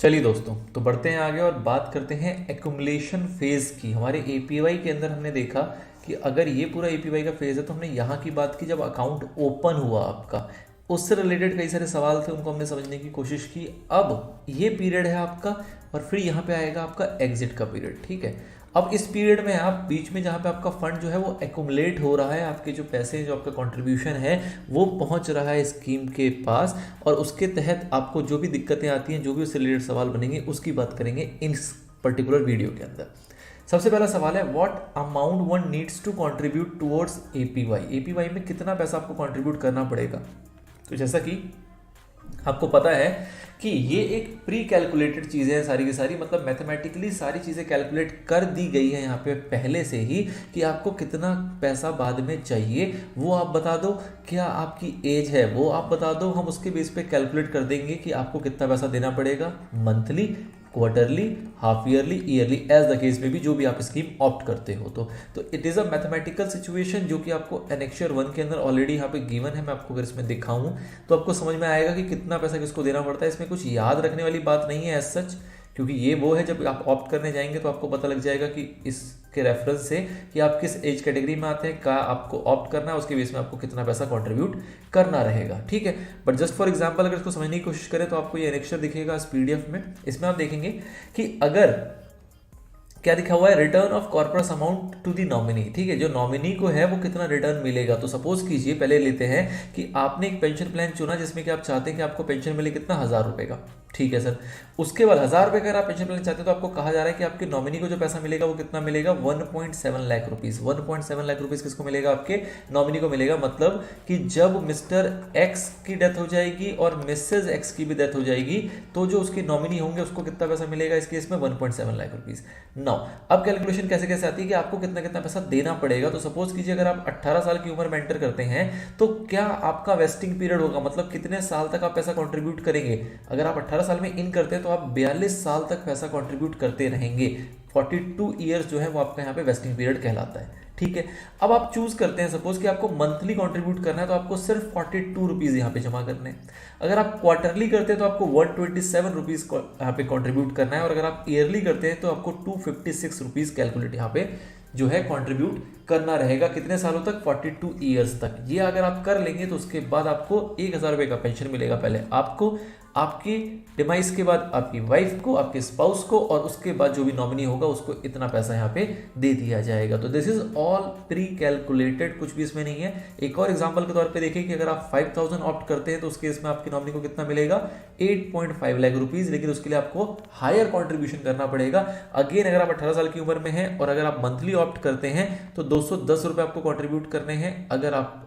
चलिए दोस्तों, तो बढ़ते हैं आगे और बात करते हैं एक्युमुलेशन फेज की। हमारे एपीवाई के अंदर हमने देखा कि अगर ये पूरा एपीवाई का फेज है तो हमने यहाँ की बात की जब अकाउंट ओपन हुआ आपका, उससे रिलेटेड कई सारे सवाल थे, उनको हमने समझने की कोशिश की। अब ये पीरियड है आपका और फिर यहाँ पे आएगा आपका एग्जिट का पीरियड। ठीक है, अब इस पीरियड में आप बीच में जहाँ पे आपका फंड जो है वो एक्युमुलेट हो रहा है, आपके जो पैसे हैं, जो आपका कंट्रीब्यूशन है वो पहुँच रहा है स्कीम के पास, और उसके तहत आपको जो भी दिक्कतें आती हैं, जो भी उससे रिलेटेड सवाल बनेंगे, उसकी बात करेंगे इस पर्टिकुलर वीडियो के अंदर। सबसे पहला सवाल है, what amount one needs to contribute towards APY. APY में कितना पैसा आपको कंट्रीब्यूट करना पड़ेगा। तो जैसा कि आपको पता है कि ये एक प्री कैलकुलेटेड चीज़ें हैं सारी की सारी, मतलब मैथमेटिकली सारी चीज़ें कैलकुलेट कर दी गई हैं यहाँ पे पहले से ही कि आपको कितना पैसा बाद में चाहिए वो आप बता दो, क्या आपकी एज है वो आप बता दो, हम उसके बेस पे कैलकुलेट कर देंगे कि आपको कितना पैसा देना पड़ेगा, monthly, quarterly, half yearly, yearly, as the case में भी जो भी आप स्कीम ऑप्ट करते हो। तो it is a mathematical situation जो कि आपको एनेक्चर 1 के अंदर ऑलरेडी यहाँ पे गिवन है। मैं आपको अगर इसमें दिखाऊं तो आपको समझ में आएगा कि कितना पैसा किसको देना पड़ता है। इसमें कुछ याद रखने वाली बात नहीं है एज सच, क्योंकि ये वो है जब आप ऑप्ट करने जाएंगे तो आपको पता लग जाएगा कि इसके रेफरेंस से कि आप किस एज कैटेगरी में आते हैं, क्या आपको ऑप्ट करना है, उसके बेस में आपको कितना पैसा कंट्रीब्यूट करना रहेगा। ठीक है, बट जस्ट फॉर एग्जांपल अगर इसको समझने की कोशिश करें तो आपको ये एनेक्चर दिखेगा इस पीडीएफ में। इसमें आप देखेंगे कि अगर क्या लिखा हुआ है, return of corpus amount to the nominee. ठीक है, जो नॉमिनी को है वो कितना रिटर्न मिलेगा। तो सपोज कीजिए, पहले लेते हैं कि आपने एक पेंशन प्लान चुना जिसमें कि आप चाहते हैं कि आपको पेंशन मिले कितना, 1000 रुपये का। ठीक है सर, उसके बाद 1000 रुपये का अगर आप पेंशन प्लान चाहते हैं तो आपको कहा जा रहा है कि आपके नॉमिनी को जो पैसा मिलेगा वो कितना मिलेगा, 1.7 लाख रुपीज़। 1.7 लाख रुपीज़ किसको मिलेगा, आपके नॉमिनी को मिलेगा। मतलब कि जब मिस्टर एक्स की डेथ हो जाएगी और मिसेज एक्स की भी डेथ हो जाएगी तो जो उसके नॉमिनी होंगे उसको कितना पैसा मिलेगा, इस केस में 1.7 लाख रुपीज़। नाउ अब कैलकुलेशन कैसे कैसे आती है कि आपको कितना कितना पैसा देना पड़ेगा। तो सपोज कीजिए अगर आप 18 साल की उम्र में एंटर करते हैं तो क्या आपका वेस्टिंग पीरियड होगा, मतलब कितने साल तक आप पैसा कंट्रीब्यूट करेंगे। अगर आप 18 साल में इन करते हैं तो आप 42 साल तक पैसा कंट्रीब्यूट करते रहेंगे। 42 ईयर्स जो है वो आपका यहाँ पे वेस्टिंग पीरियड कहलाता है। ठीक है, अब आप चूज करते हैं सपोज कि आपको मंथली कंट्रीब्यूट करना है तो आपको सिर्फ 42 रुपीज़ यहाँ पे जमा करने हैं। अगर आप क्वार्टरली करते हैं तो आपको 127 रुपीज़ यहाँ पे कंट्रीब्यूट करना है, और अगर आप ईयरली करते हैं तो आपको 256 रुपीज़ कैलकुलेट यहाँ पे जो है कंट्रीब्यूट करना रहेगा। कितने सालों तक, 42 ईयर्स तक। ये अगर आप कर लेंगे तो उसके बाद आपको 1000 रुपये का पेंशन मिलेगा, पहले आपको, आपकी डिमाइस के बाद आपकी वाइफ को, आपके स्पाउस को, और उसके बाद जो भी नॉमिनी होगा उसको इतना पैसा यहाँ पे दे दिया जाएगा। तो this is all pre calculated, कुछ भी इसमें नहीं है। एक और एग्जांपल के तौर पे देखें कि अगर आप 5000 ऑप्ट करते हैं तो उस केस में आपकी नॉमिनी को कितना मिलेगा, 8.5 लाख रुपीज, लेकिन उसके लिए आपको हायर कॉन्ट्रीब्यूशन करना पड़ेगा। अगेन अगर आप 18 साल की उम्र में हैं और अगर आप मंथली ऑप्ट करते हैं तो 210 रुपये आपको कॉन्ट्रीब्यूट करने हैं। अगर आप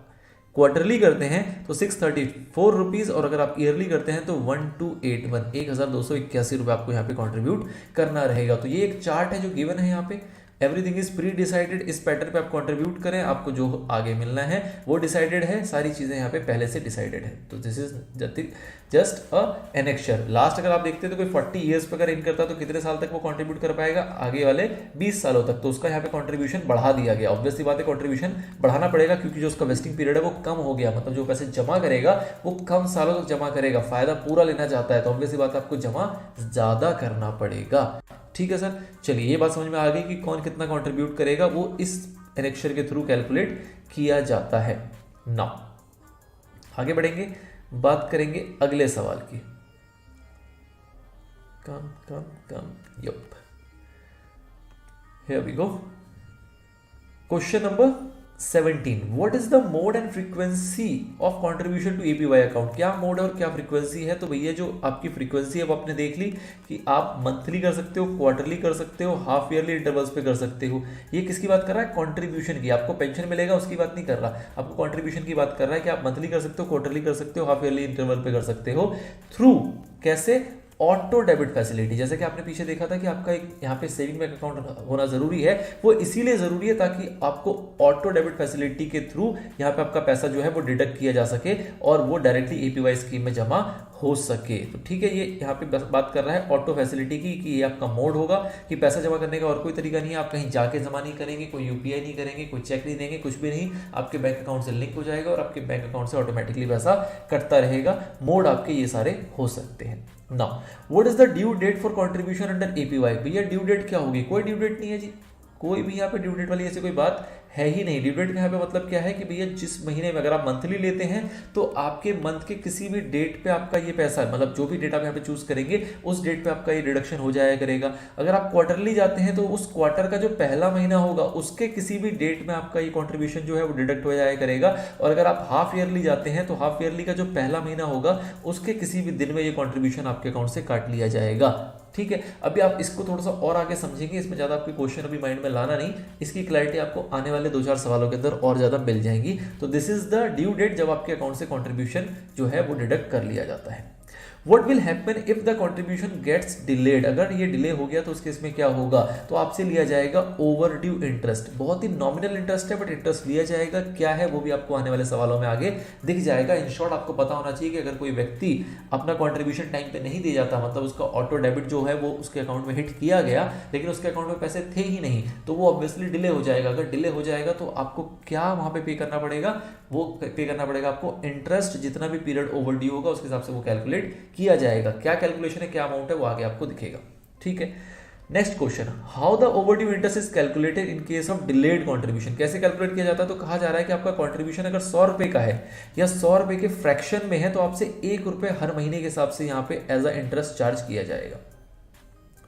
क्वार्टरली करते हैं तो 634 रुपीज़, और अगर आप ईयरली करते हैं तो 1281 रुपये आपको यहाँ पे कंट्रीब्यूट करना रहेगा। तो ये एक चार्ट है जो गिवन है यहाँ पे, एवरीथिंग इज प्री डिसाइडेड। इस पैटर्न पे आप कंट्रीब्यूट करें, आपको जो आगे मिलना है वो डिसाइडेड है, सारी चीज़ें यहाँ पे पहले से डिसाइडेड है। तो this is just a annexure. Last अगर आप देखते हैं तो कोई 40 ईयर्स पे अगर इन करता है तो कितने साल तक वो कंट्रीब्यूट कर पाएगा, आगे वाले 20 सालों तक। तो उसका यहाँ पे कंट्रीब्यूशन बढ़ा दिया गया। ऑब्वियसली बात है, कंट्रीब्यूशन बढ़ाना पड़ेगा क्योंकि जो उसका वेस्टिंग पीरियड है वो कम हो गया, मतलब जो पैसे जमा करेगा वो कम सालों तक जमा करेगा, फायदा पूरा लेना चाहता है तो ऑब्वियसली बात है आपको जमा ज़्यादा करना पड़ेगा। ठीक है सर, चलिए ये बात समझ में आ गई कि कौन कितना कंट्रीब्यूट करेगा, वो इस एनेक्चर के थ्रू कैलकुलेट किया जाता है। नाउ आगे बढ़ेंगे, बात करेंगे अगले सवाल की। Come yup, here we go. Question number 17, what is the mode and frequency of contribution to APY account. क्या मोड और क्या फ्रीक्वेंसी है। तो भैया जो आपकी फ्रीक्वेंसी है वो आपने देख ली कि आप मंथली कर सकते हो, क्वार्टरली कर सकते हो, हाफ ईयरली इंटरवल्स पे कर सकते हो। ये किसकी बात कर रहा है, कंट्रीब्यूशन की। आपको पेंशन मिलेगा उसकी बात नहीं कर रहा, आपको कंट्रीब्यूशन की बात कर रहा है कि आप मंथली कर सकते हो, क्वार्टरली कर सकते हो, हाफ ईयरली इंटरवल पे कर सकते हो। थ्रू कैसे, ऑटो डेबिट फैसिलिटी। जैसे कि आपने पीछे देखा था कि आपका एक यहाँ पे सेविंग बैंक अकाउंट होना जरूरी है, वो इसीलिए जरूरी है ताकि आपको ऑटो डेबिट फैसिलिटी के थ्रू यहाँ पे आपका पैसा जो है वो डिडक्ट किया जा सके और वो डायरेक्टली एपीवाई स्कीम में जमा हो सके। तो ठीक है, ये यहाँ पे बात कर रहा है ऑटो फैसिलिटी की कि ये आपका मोड होगा कि पैसा जमा करने का और कोई तरीका नहीं है, आप कहीं जाके जमा नहीं करेंगे, कोई यूपीआई नहीं करेंगे, कोई चेक नहीं देंगे, कुछ भी नहीं, आपके बैंक अकाउंट से लिंक हो जाएगा और आपके बैंक अकाउंट से ऑटोमेटिकली पैसा कटता रहेगा। मोड आपके ये सारे हो सकते हैं। Now what is the due date for contribution under APY? भैया ड्यू डेट क्या होगी? कोई ड्यू डेट नहीं है जी, कोई भी यहाँ पे ड्यू डेट वाली ऐसी कोई बात है ही नहीं। ड्यू डेट का यहाँ पे मतलब क्या है कि भैया जिस महीने में, अगर आप मंथली लेते हैं तो आपके मंथ के किसी भी डेट पे आपका ये पैसा, मतलब जो भी डेट आप यहाँ पे चूज करेंगे उस डेट पे आपका ये डिडक्शन हो जाया करेगा। अगर आप क्वार्टरली जाते हैं तो उस क्वार्टर का जो पहला महीना होगा उसके किसी भी डेट में आपका ये कॉन्ट्रीब्यूशन जो है वो डिडक्ट हो जाया करेगा। और अगर आप हाफ ईयरली जाते हैं तो हाफ ईयरली का जो पहला महीना होगा उसके किसी भी दिन में ये कॉन्ट्रीब्यूशन आपके अकाउंट से काट लिया जाएगा। ठीक है, अभी आप इसको थोड़ा सा और आगे समझेंगे, इसमें ज़्यादा आपके क्वेश्चन अभी माइंड में लाना नहीं, इसकी क्लैरिटी आपको आने वाले 2-4 सवालों के अंदर और ज़्यादा मिल जाएंगी। तो this is the due date जब आपके अकाउंट से कॉन्ट्रीब्यूशन जो है वो डिडक्ट कर लिया जाता है। What will happen if the contribution gets delayed? अगर ये डिले हो गया तो उस केस में क्या होगा? तो आपसे लिया जाएगा ओवर ड्यू इंटरेस्ट। बहुत ही नॉमिनल इंटरेस्ट है बट इंटरेस्ट लिया जाएगा। क्या है वो भी आपको आने वाले सवालों में आगे दिख जाएगा। इन शॉर्ट आपको पता होना चाहिए कि अगर कोई व्यक्ति अपना कॉन्ट्रीब्यूशन टाइम पे नहीं दे जाता, मतलब उसका ऑटो डेबिट जो है वो उसके अकाउंट में हिट किया गया लेकिन उसके अकाउंट में पैसे थे ही नहीं, तो वो ऑब्वियसली डिले हो जाएगा। अगर डिले हो जाएगा तो आपको क्या वहां पे पे करना पड़ेगा? वो पे करना पड़ेगा आपको इंटरेस्ट, जितना भी पीरियड ओवर ड्यू होगा उसके हिसाब से वो कैलकुलेट किया जाएगा। क्या कैलकुलेशन है, क्या अमाउंट है, वो आगे आपको दिखेगा। ठीक है, next question, how the over due interest is calculated in case of delayed contribution? कैसे कैलकुलेट किया जाता है? तो कहा जा रहा है कि आपका कॉन्ट्रीब्यूशन अगर 100 रुपए का है या 100 रुपए के फ्रैक्शन में है तो आपसे 1 रुपए हर महीने के हिसाब से यहाँ पे एज अ इंटरेस्ट चार्ज किया जाएगा।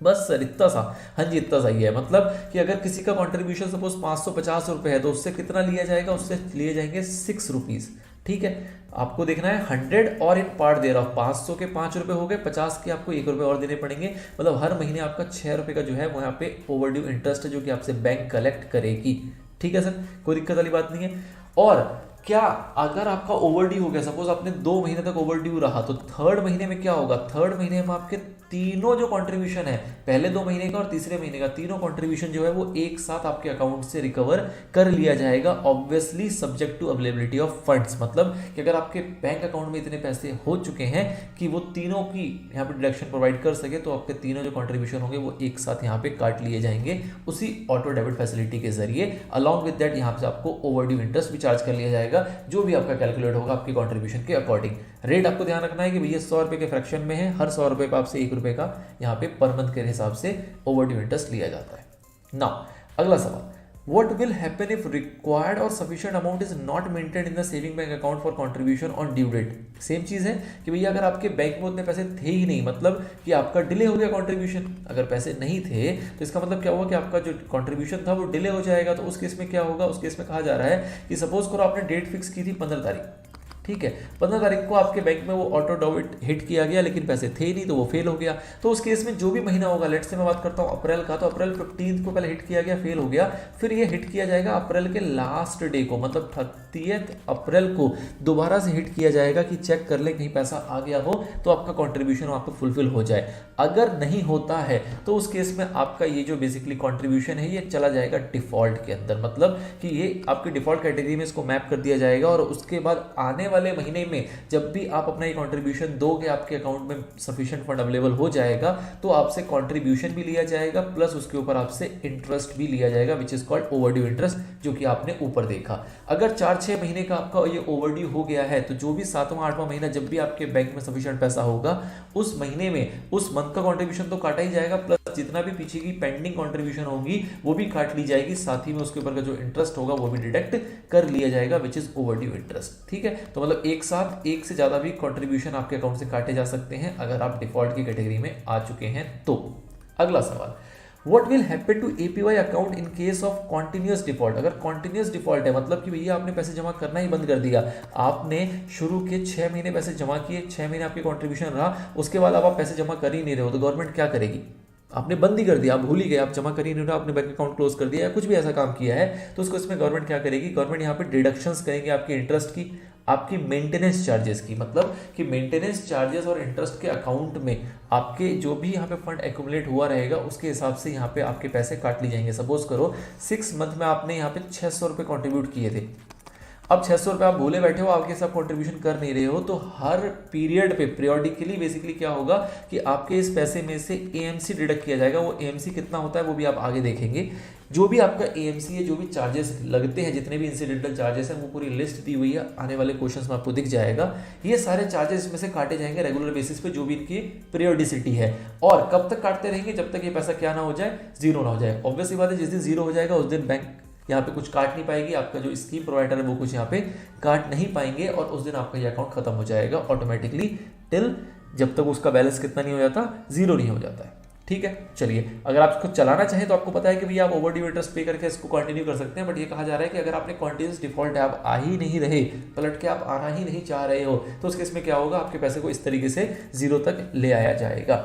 बस सर इतना सा? हाँ जी इतना सा ही है। मतलब कि अगर किसी का कॉन्ट्रीब्यूशन सपोज 550 रुपए है तो उससे कितना लिया जाएगा? उससे लिए जाएंगे 6 रुपीज। ठीक है, आपको देखना है 100 और इन पार्ट दे रहा हूं, 500 के 5 रुपए हो गए, 50 के आपको 1 रुपए और देने पड़ेंगे। मतलब हर महीने आपका 6 रुपए का जो है वो यहाँ पे ओवर ड्यू इंटरेस्ट है जो कि आपसे बैंक कलेक्ट करेगी। ठीक है सर, कोई दिक्कत वाली बात नहीं है। और क्या अगर आपका ओवर ड्यू हो गया, सपोज आपने 2 महीने तक ओवर ड्यू रहा, तो थर्ड महीने में क्या होगा? थर्ड महीने में आपके तीनों जो कंट्रीब्यूशन है, पहले 2 महीने का और तीसरे महीने का, तीनों कंट्रीब्यूशन जो है वो एक साथ आपके अकाउंट से रिकवर कर लिया जाएगा, obviously subject to availability of funds. मतलब कि अगर आपके बैंक अकाउंट में इतने पैसे हो चुके हैं कि वो तीनों की यहाँ पे डिडक्शन प्रोवाइड कर सके, तो आपके तीनों जो कंट्रीब्यूशन होंगे वो एक साथ यहाँ पे काट लिए जाएंगे उसी ऑटो डेबिट फैसिलिटी के जरिए। अलॉन्ग विद दैट यहाँ पे आपको ओवर ड्यू इंटरेस्ट भी चार्ज कर लिया जाएगा, जो भी आपका कैलकुलेट होगा आपकी कंट्रीब्यूशन के अकॉर्डिंग। रेट आपको ध्यान रखना है कि भैया 100 रुपए के फ्रैक्शन में है, हर 100 रुपए पर आपसे 1 रुपए का यहाँ पे पर मंथ के हिसाब से ओवर ड्यू इंटरेस्ट लिया जाता है। नाउ अगला सवाल, What will happen if required or sufficient amount is not maintained in the saving bank account for contribution on due date? Same चीज है कि भैया अगर आपके बैंक में उतने पैसे थे ही नहीं, मतलब कि आपका डिले हो गया कंट्रीब्यूशन, अगर पैसे नहीं थे तो इसका मतलब क्या हुआ कि आपका जो कंट्रीब्यूशन था वो डिले हो जाएगा। तो उस केस में क्या होगा? उस केस में कहा जा रहा है कि सपोज करो आपने डेट फिक्स की थी 15 तारीख, ठीक है, 15 तारीख को आपके बैंक में वो ऑटो डेबिट हिट किया गया लेकिन पैसे थे ही नहीं तो वो फेल हो गया। तो उस केस में जो भी महीना होगा, लेट्स से मैं बात करता हूँ अप्रैल का, तो अप्रैल 15 को पहले हिट किया गया, फेल हो गया, फिर ये हिट किया जाएगा अप्रैल के लास्ट डे को, मतलब 30 अप्रैल को दोबारा से हिट किया जाएगा कि चेक कर ले कहीं पैसा आ गया हो तो आपका कॉन्ट्रीब्यूशन वहाँ पर फुलफिल हो जाए। अगर नहीं होता है तो उस केस में आपका ये जो बेसिकली कॉन्ट्रीब्यूशन है ये चला जाएगा डिफॉल्ट के अंदर, मतलब कि ये आपकी डिफॉल्ट कैटेगरी में इसको मैप कर दिया जाएगा। और उसके बाद आने वाले महीने में जब भी आप अपना ये कंट्रीब्यूशन दोगे, आपके अकाउंट में सफिशिएंट फंड अवेलेबल हो जाएगा तो आपसे कंट्रीब्यूशन भी लिया जाएगा प्लस उसके ऊपर आपसे इंटरेस्ट भी लिया जाएगा, which is called overdue interest, जो कि आपने ऊपर देखा। अगर 4-6 महीने का आपका ये ओवरड्यू हो गया है तो जो भी 7वां-8वां महीना जब भी आपके बैंक में सफिशिएंट पैसा होगा उस महीने में उस मंथ का कंट्रीब्यूशन तो काटा ही जाएगा, प्लस जितना भी पीछे की पेंडिंग कंट्रीब्यूशन होगी वो भी काट ली जाएगी, साथ ही में उसके ऊपर का जो इंटरेस्ट होगा वो भी डिडक्ट कर लिया जाएगा, विच इज ओवरड्यू इंटरेस्ट। ठीक है, तो मतलब एक साथ एक से ज्यादा भी कंट्रीब्यूशन आपके अकाउंट से काटे जा सकते हैं अगर आप डिफॉल्ट की कैटेगरी में आ चुके हैं तो। अगला सवाल, What will happen to APY account in case of continuous default? अगर continuous default है मतलब कि भैया आपने पैसे जमा करना ही बंद कर दिया, आपने शुरू के 6 महीने पैसे जमा किए, 6 महीने आपकी कंट्रीब्यूशन रहा, उसके बाद अब आप पैसे जमा कर ही नहीं रहे हो तो गवर्नमेंट क्या करेगी? आपने बंद ही कर दिया, आप भूल ही गए, आप जमा कर ही नहीं रहे, आपने बैंक अकाउंट क्लोज कर दिया या कुछ भी ऐसा काम किया है तो उसको इसमें गवर्नमेंट क्या करेगी? गवर्नमेंट यहाँ पे डिडक्शंस करेंगे आपके इंटरेस्ट की, आपकी मेंटेनेंस चार्जेस की, मतलब कि मेंटेनेंस चार्जेस और इंटरेस्ट के अकाउंट में आपके जो भी यहाँ पे फंड एक्यूमुलेट हुआ रहेगा उसके हिसाब से यहाँ पे आपके पैसे काट लिए जाएंगे। सपोज करो 6 मंथ में आपने यहाँ पे 600 रुपये कॉन्ट्रीब्यूट किए थे, अब 600 रुपये आप भूले बैठे हो, आपके साथ कंट्रीब्यूशन कर नहीं रहे हो, तो हर पीरियड पे पीरियोडिकली बेसिकली क्या होगा कि आपके इस पैसे में से एएमसी डिडक्ट किया जाएगा। वो एएमसी कितना होता है वो भी आप आगे देखेंगे। जो भी आपका एएमसी है, जो भी चार्जेस लगते हैं, जितने भी इंसिडेंटल चार्जेस हैं, वो पूरी लिस्ट दी हुई है, आने वाले क्वेश्चंस में आपको दिख जाएगा। ये सारे चार्जेस इसमें से काटे जाएंगे रेगुलर बेसिस पे, जो भी इनकी पीरियोडिसिटी है। और कब तक काटते रहेंगे, जब तक ये पैसा क्या ना हो जाए, जीरो ना हो जाए। ऑब्वियसली बात है, जिस दिन जीरो हो जाएगा उस दिन बैंक यहाँ पे कुछ काट नहीं पाएगी, आपका जो स्कीम प्रोवाइडर है वो कुछ यहाँ पे काट नहीं पाएंगे, और उस दिन आपका ये अकाउंट खत्म हो जाएगा ऑटोमेटिकली, टिल जब तक उसका बैलेंस कितना नहीं हो जाता, जीरो नहीं हो जाता है। ठीक है, चलिए, अगर आप इसको चलाना चाहें तो आपको पता है कि भैया आप ओवर ड्यू इंटरेस्ट पे करके इसको कंटिन्यू कर सकते हैं, बट ये कहा जा रहा है कि अगर आपने कॉन्टिन्यूस डिफॉल्ट है, आप आ ही नहीं रहे, पलट के आप आना ही नहीं चाह रहे हो, तो उस केस में क्या होगा, आपके पैसे को इस तरीके से जीरो तक ले आया जाएगा।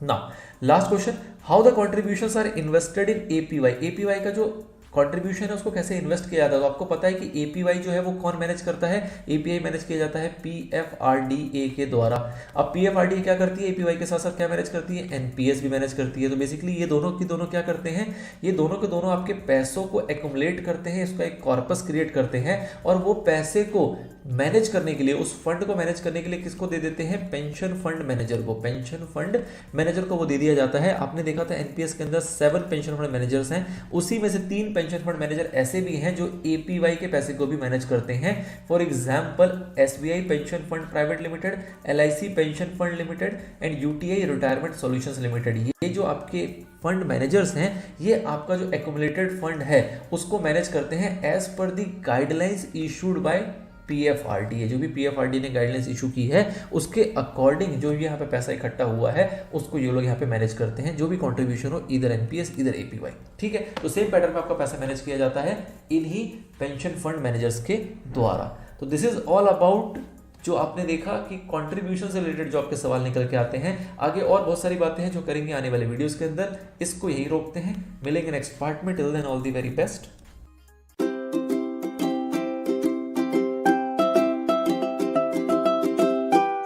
ना last question, how the contributions are invested in APY. APY का जो कंट्रीब्यूशन है उसको कैसे इन्वेस्ट किया जाता है, तो आपको पता है कि एपीवाई जो है वो कौन मैनेज करता है, एपीआई मैनेज किया जाता है पीएफआरडीए के द्वारा। अब पीएफआरडीए क्या करती है, एपीवाई के साथ साथ क्या मैनेज करती है, एनपीएस भी मैनेज करती है। तो बेसिकली ये दोनों की दोनों क्या करते हैं, ये दोनों के दोनों आपके पैसों को एक्यूमुलेट करते हैं, इसका एक कॉर्पस क्रिएट करते हैं, और वो पैसे को मैनेज करने के लिए, उस फंड को मैनेज करने के लिए किसको दे देते हैं, पेंशन फंड मैनेजर को। पेंशन फंड मैनेजर को वो दे दिया जाता है। आपने देखा था एनपीएस के अंदर 7 पेंशन फंड मैनेजर्स हैं, उसी में से 3 पेंशन फंड मैनेजर ऐसे भी हैं जो एपीवाई के पैसे को भी मैनेज करते हैं। For example SBI pension fund private limited, LIC pension fund limited and UTI retirement solutions limited. ये जो आपके फंड मैनेजर्स हैं, ये आपका जो एक्यूमुलेटेड फंड है उसको मैनेज करते हैं as per the guidelines issued by PFRDA. जो भी पीएफआरडीए ने गाइडलाइंस इशू की है उसके अकॉर्डिंग जो भी यहाँ पे पैसा इकट्ठा हुआ है उसको ये लोग यहाँ पे मैनेज करते हैं, जो भी कंट्रीब्यूशन हो, इधर एनपीएस इधर एपीवाई। ठीक है, तो सेम पैटर्न में आपका पैसा मैनेज किया जाता है इन्हीं पेंशन फंड मैनेजर्स के द्वारा। तो दिस इज ऑल अबाउट जो आपने देखा कि कंट्रीब्यूशन से रिलेटेड जो आपके सवाल निकल के आते हैं। आगे और बहुत सारी बातें हैं जो करेंगे आने वाले वीडियोस के अंदर, इसको यही रोकते हैं, मिलेंगे नेक्स्ट पार्ट में। Till then all the very best.